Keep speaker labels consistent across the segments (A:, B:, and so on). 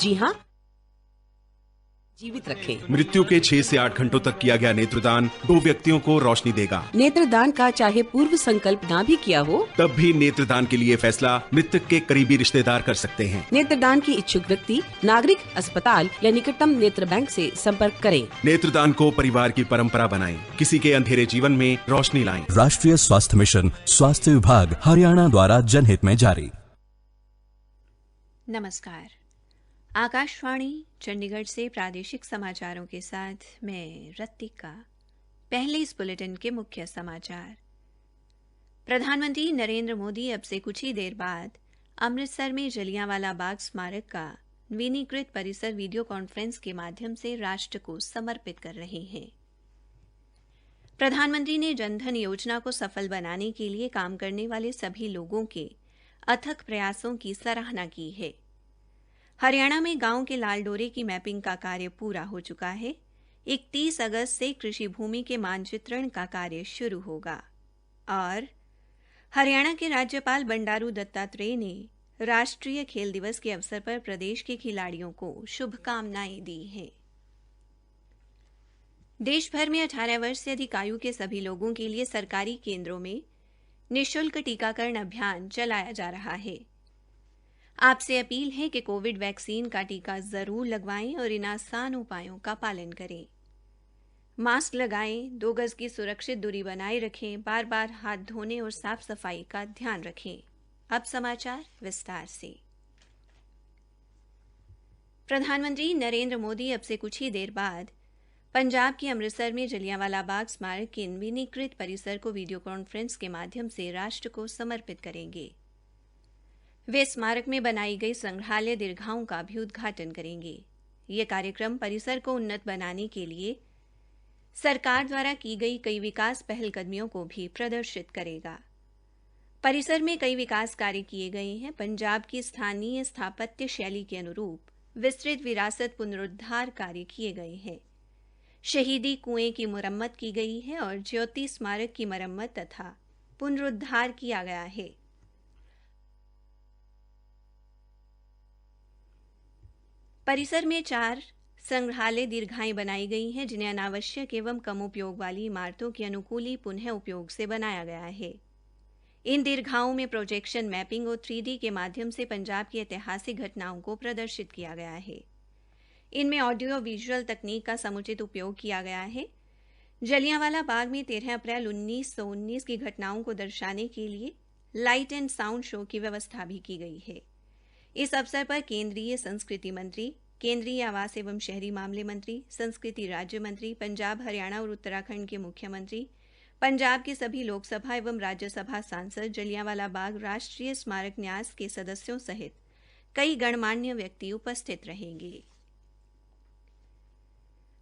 A: जी हाँ, जीवित रखें।
B: मृत्यु के 6 से 8 घंटों तक किया गया नेत्रदान 2 व्यक्तियों को रोशनी देगा।
A: नेत्रदान का चाहे पूर्व संकल्प ना भी किया हो,
B: तब भी नेत्रदान के लिए फैसला मृतक के करीबी रिश्तेदार कर सकते हैं।
A: नेत्रदान की इच्छुक व्यक्ति नागरिक अस्पताल या निकटतम नेत्र बैंक से संपर्क करें।
B: नेत्रदान को परिवार की परंपरा बनाएं। किसी के अंधेरे जीवन में रोशनी लाएं।
C: राष्ट्रीय स्वास्थ्य मिशन, स्वास्थ्य विभाग, हरियाणा द्वारा जनहित में जारी।
D: नमस्कार, आकाशवाणी चंडीगढ़ से प्रादेशिक समाचारों के साथ मैं रत्तिका। पहले इस बुलेटिन के मुख्य समाचार। प्रधानमंत्री नरेंद्र मोदी अब से कुछ ही देर बाद अमृतसर में जलियांवाला बाग स्मारक का नवीनीकृत परिसर वीडियो कॉन्फ्रेंस के माध्यम से राष्ट्र को समर्पित कर रहे हैं। प्रधानमंत्री ने जनधन योजना को सफल बनाने के लिए काम करने वाले सभी लोगों के अथक प्रयासों की सराहना की है। हरियाणा में गांव के लाल डोरे की मैपिंग का कार्य पूरा हो चुका है। 31 अगस्त से कृषि भूमि के मानचित्रण का कार्य शुरू होगा। और हरियाणा के राज्यपाल बंडारू दत्तात्रेय ने राष्ट्रीय खेल दिवस के अवसर पर प्रदेश के खिलाड़ियों को शुभकामनाएं दी हैं। देश भर में 18 वर्ष से अधिक आयु के सभी लोगों के लिए सरकारी केंद्रों में निःशुल्क टीकाकरण अभियान चलाया जा रहा है। आपसे अपील है कि कोविड वैक्सीन का टीका जरूर लगवाएं और इन आसान उपायों का पालन करें। मास्क लगाएं, 2 गज की सुरक्षित दूरी बनाए रखें, बार-बार हाथ धोने और साफ सफाई का ध्यान रखें। अब समाचार विस्तार से। प्रधानमंत्री नरेंद्र मोदी अब से कुछ ही देर बाद पंजाब के अमृतसर में जलियांवाला बाग स्मारक के नवीनीकृत परिसर को वीडियो कॉन्फ्रेंस के माध्यम से राष्ट्र को समर्पित करेंगे। वे स्मारक में बनाई गई संग्रहालय दीर्घाओं का भी उद्घाटन करेंगे। यह कार्यक्रम परिसर को उन्नत बनाने के लिए सरकार द्वारा की गई कई विकास पहलकदमियों को भी प्रदर्शित करेगा। परिसर में कई विकास कार्य किए गए हैं। पंजाब की स्थानीय स्थापत्य शैली के अनुरूप विस्तृत विरासत पुनरुद्धार कार्य किए गए हैं। शहीदी कुएं की मुरम्मत की गई है और ज्योति स्मारक की मरम्मत तथा पुनरुद्धार किया गया है। परिसर में 4 संग्रहालय दीर्घाएं बनाई गई हैं, जिन्हें अनावश्यक एवं कम उपयोग वाली इमारतों के अनुकूली पुनः उपयोग से बनाया गया है। इन दीर्घाओं में प्रोजेक्शन मैपिंग और 3D के माध्यम से पंजाब की ऐतिहासिक घटनाओं को प्रदर्शित किया गया है। इनमें ऑडियो विजुअल तकनीक का समुचित उपयोग किया गया है। जलियांवाला बाग में 13 अप्रैल 1919 की घटनाओं को दर्शाने के लिए लाइट एंड साउंड शो की व्यवस्था भी की गई है। इस अवसर पर केंद्रीय संस्कृति मंत्री, केंद्रीय आवास एवं शहरी मामले मंत्री, संस्कृति राज्य मंत्री, पंजाब, हरियाणा और उत्तराखंड के मुख्यमंत्री, पंजाब के सभी लोकसभा एवं राज्यसभा सांसद, जलियांवाला बाग राष्ट्रीय स्मारक न्यास के सदस्यों सहित कई गणमान्य व्यक्ति उपस्थित रहेंगे।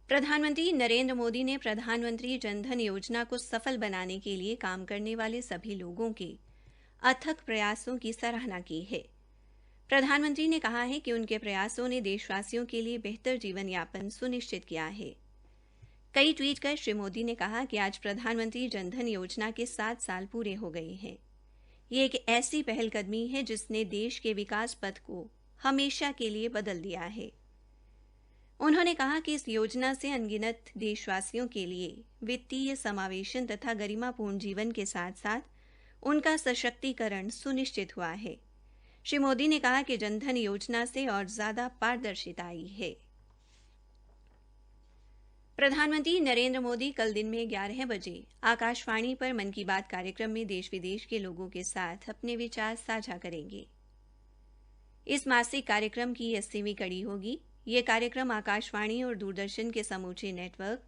D: प्रधानमंत्री नरेंद्र मोदी ने प्रधानमंत्री जनधन योजना को सफल बनाने के लिए काम करने वाले सभी लोगों के अथक प्रयासों की सराहना की है। प्रधानमंत्री ने कहा है कि उनके प्रयासों ने देशवासियों के लिए बेहतर जीवन यापन सुनिश्चित किया है। कई ट्वीट कर श्री मोदी ने कहा कि आज प्रधानमंत्री जनधन योजना के 7 साल पूरे हो गए हैं। ये एक ऐसी पहलकदमी है जिसने देश के विकास पथ को हमेशा के लिए बदल दिया है। उन्होंने कहा कि इस योजना से अनगिनत देशवासियों के लिए वित्तीय समावेशन तथा गरिमापूर्ण जीवन के साथ साथ उनका सशक्तिकरण सुनिश्चित हुआ है। श्री मोदी ने कहा कि जनधन योजना से और ज्यादा पारदर्शिता आई है। प्रधानमंत्री नरेंद्र मोदी कल दिन में 11 बजे आकाशवाणी पर मन की बात कार्यक्रम में देश विदेश के लोगों के साथ अपने विचार साझा करेंगे। इस मासिक कार्यक्रम की 80वीं कड़ी होगी। यह कार्यक्रम आकाशवाणी और दूरदर्शन के समूचे नेटवर्क,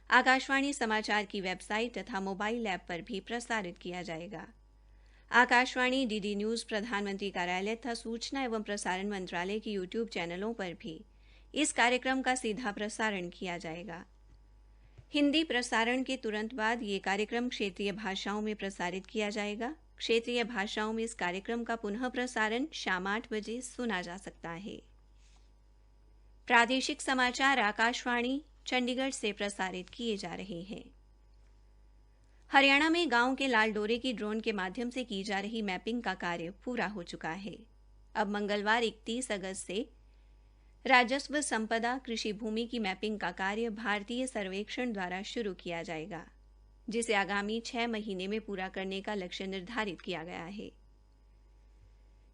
D: आकाशवाणी समाचार की वेबसाइट तथा मोबाइल ऐप पर भी प्रसारित किया जाएगा। आकाशवाणी, डीडी न्यूज, प्रधानमंत्री कार्यालय तथा सूचना एवं प्रसारण मंत्रालय के यूट्यूब चैनलों पर भी इस कार्यक्रम का सीधा प्रसारण किया जाएगा। हिंदी प्रसारण के तुरंत बाद ये कार्यक्रम क्षेत्रीय भाषाओं में प्रसारित किया जाएगा। क्षेत्रीय भाषाओं में इस कार्यक्रम का पुनः प्रसारण शाम 8 बजे सुना जा सकता है। प्रादेशिक समाचार आकाशवाणी चंडीगढ़ से प्रसारित किए जा रहे हैं। हरियाणा में गांव के लाल डोरे की ड्रोन के माध्यम से की जा रही मैपिंग का कार्य पूरा हो चुका है। अब मंगलवार 31 अगस्त से राजस्व संपदा कृषि भूमि की मैपिंग का कार्य भारतीय सर्वेक्षण द्वारा शुरू किया जाएगा, जिसे आगामी 6 महीने में पूरा करने का लक्ष्य निर्धारित किया गया है।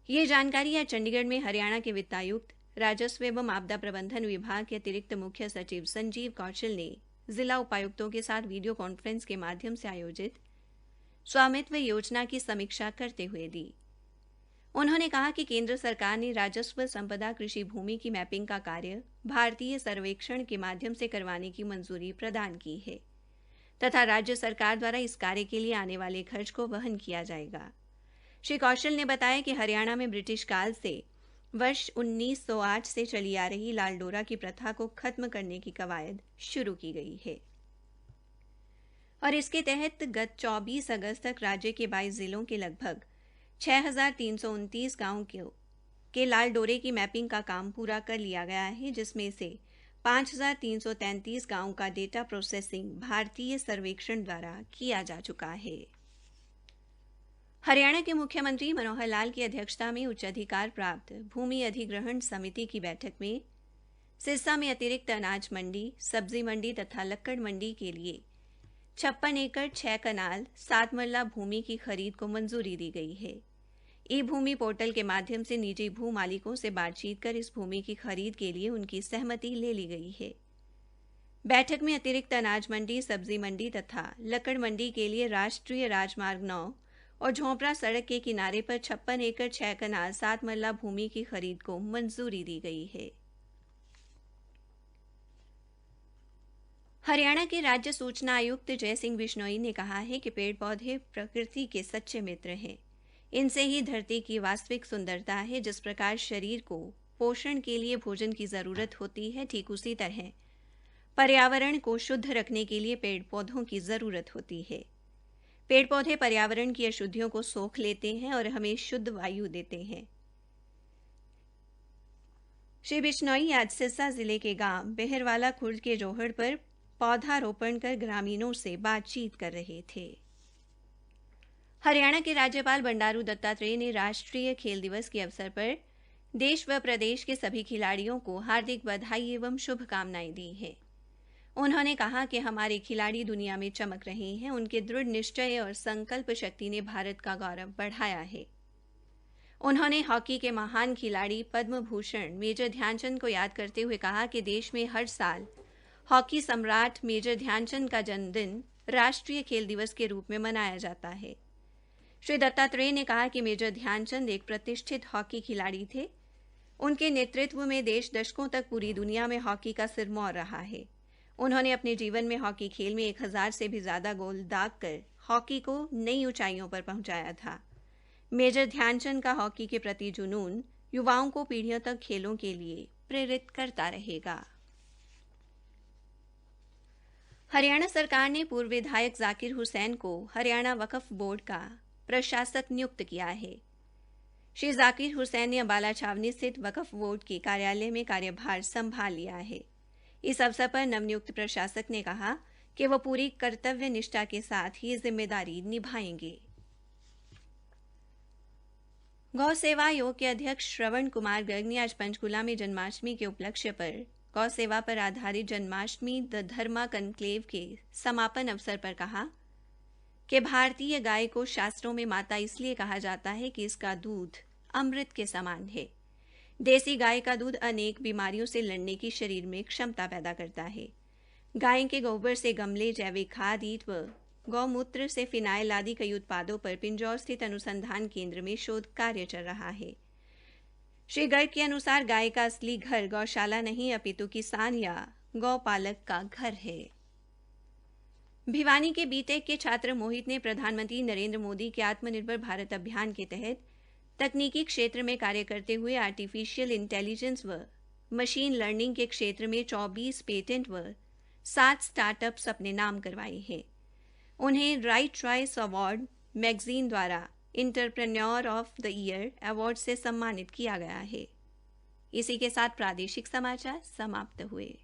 D: ये जानकारी आज चंडीगढ़ में हरियाणा के वित्तायुक्त, राजस्व एवं आपदा प्रबंधन विभाग के अतिरिक्त मुख्य सचिव संजीव कौशल ने जिला उपायुक्तों के साथ वीडियो कॉन्फ्रेंस के माध्यम से आयोजित स्वामित्व योजना की समीक्षा करते हुए दी। उन्होंने कहा कि केंद्र सरकार ने राजस्व संपदा कृषि भूमि की मैपिंग का कार्य भारतीय सर्वेक्षण के माध्यम से करवाने की मंजूरी प्रदान की है तथा राज्य सरकार द्वारा इस कार्य के लिए आने वाले खर्च को वहन किया जाएगा। श्री कौशल ने बताया कि हरियाणा में ब्रिटिश काल से वर्ष 1908 से चली आ रही लाल डोरा की प्रथा को खत्म करने की कवायद शुरू की गई है और इसके तहत गत 24 अगस्त तक राज्य के 22 जिलों के लगभग 6,329 गांवों के लाल डोरे की मैपिंग का काम पूरा कर लिया गया है, जिसमें से 5,333 गांवों का डेटा प्रोसेसिंग भारतीय सर्वेक्षण द्वारा किया जा चुका है। हरियाणा के मुख्यमंत्री मनोहर लाल की अध्यक्षता में उच्च अधिकार प्राप्त भूमि अधिग्रहण समिति की बैठक में सिरसा में अतिरिक्त अनाज मंडी, सब्जी मंडी तथा लक्कड़ मंडी के लिए 56 एकड़ 6 कनाल 7 मरला भूमि की खरीद को मंजूरी दी गई है। ई भूमि पोर्टल के माध्यम से निजी भू मालिकों से बातचीत कर इस भूमि की खरीद के लिए उनकी सहमति ले ली गई है। बैठक में अतिरिक्त अनाज मंडी, सब्जी मंडी तथा लक्कड़ मंडी के लिए राष्ट्रीय राजमार्ग 9 और झोंपड़ा सड़क के किनारे पर 56 एकड़ 6 कनाल 7 मरला भूमि की खरीद को मंजूरी दी गई है। हरियाणा के राज्य सूचना आयुक्त जय सिंह बिश्नोई ने कहा है कि पेड़ पौधे प्रकृति के सच्चे मित्र हैं। इनसे ही धरती की वास्तविक सुंदरता है। जिस प्रकार शरीर को पोषण के लिए भोजन की जरूरत होती है, ठीक उसी तरह पर्यावरण को शुद्ध रखने के लिए पेड़ पौधों की जरूरत होती है। पेड़ पौधे पर्यावरण की अशुद्धियों को सोख लेते हैं और हमें शुद्ध वायु देते हैं। श्री बिश्नोई आज सिरसा जिले के गांव बेहरवाला खुर्द के जोहड़ पर पौधारोपण कर ग्रामीणों से बातचीत कर रहे थे। हरियाणा के राज्यपाल बंडारू दत्तात्रेय ने राष्ट्रीय खेल दिवस के अवसर पर देश व प्रदेश के सभी खिलाड़ियों को हार्दिक बधाई एवं शुभकामनाएं दी हैं। उन्होंने कहा कि हमारे खिलाड़ी दुनिया में चमक रहे हैं। उनके दृढ़ निश्चय और संकल्प शक्ति ने भारत का गौरव बढ़ाया है। उन्होंने हॉकी के महान खिलाड़ी पद्म भूषण मेजर ध्यानचंद को याद करते हुए कहा कि देश में हर साल हॉकी सम्राट मेजर ध्यानचंद का जन्मदिन राष्ट्रीय खेल दिवस के रूप में मनाया जाता है। श्री दत्तात्रेय ने कहा कि मेजर ध्यानचंद एक प्रतिष्ठित हॉकी खिलाड़ी थे। उनके नेतृत्व में देश दशकों तक पूरी दुनिया में हॉकी का सिरमौर रहा है। उन्होंने अपने जीवन में हॉकी खेल में 1000 से भी ज्यादा गोल दागकर हॉकी को नई ऊंचाइयों पर पहुंचाया था। मेजर ध्यानचंद का हॉकी के प्रति जुनून युवाओं को पीढ़ियों तक खेलों के लिए प्रेरित करता रहेगा। हरियाणा सरकार ने पूर्व विधायक जाकिर हुसैन को हरियाणा वक्फ बोर्ड का प्रशासक नियुक्त किया है। श्री जाकिर हुसैन ने अंबाला छावनी स्थित वक्फ बोर्ड के कार्यालय में कार्यभार संभाल लिया है। इस अवसर पर नवनियुक्त प्रशासक ने कहा कि वह पूरी कर्तव्य निष्ठा के साथ ये जिम्मेदारी निभाएंगे। गौ सेवा आयोग के अध्यक्ष श्रवण कुमार गर्ग ने आज पंचकूला में जन्माष्टमी के उपलक्ष्य पर गौ सेवा पर आधारित जन्माष्टमी द धर्मा कनक्लेव के समापन अवसर पर कहा कि भारतीय गाय को शास्त्रों में माता इसलिए कहा जाता है कि इसका दूध अमृत के समान है। देसी गाय का दूध अनेक बीमारियों से लड़ने की शरीर में क्षमता पैदा करता है। गाय के गोबर से गमले, जैविक खाद, ईंट व गौमूत्र से फिनाइल आदि कई उत्पादों पर पिंजौर स्थित अनुसंधान केंद्र में शोध कार्य चल रहा है। श्री गर्ग के अनुसार गाय का असली घर गौशाला नहीं अपितु किसान या गौपालक का घर है। भिवानी के बीटेक के छात्र मोहित ने प्रधानमंत्री नरेंद्र मोदी के आत्मनिर्भर भारत अभियान के तहत तकनीकी क्षेत्र में कार्य करते हुए आर्टिफिशियल इंटेलिजेंस व मशीन लर्निंग के क्षेत्र में 24 पेटेंट व 7 स्टार्टअप्स अपने नाम करवाए हैं। उन्हें राइट चॉइस अवार्ड मैगजीन द्वारा entrepreneur of the year award से सम्मानित किया गया है। इसी के साथ प्रादेशिक समाचार समाप्त हुए।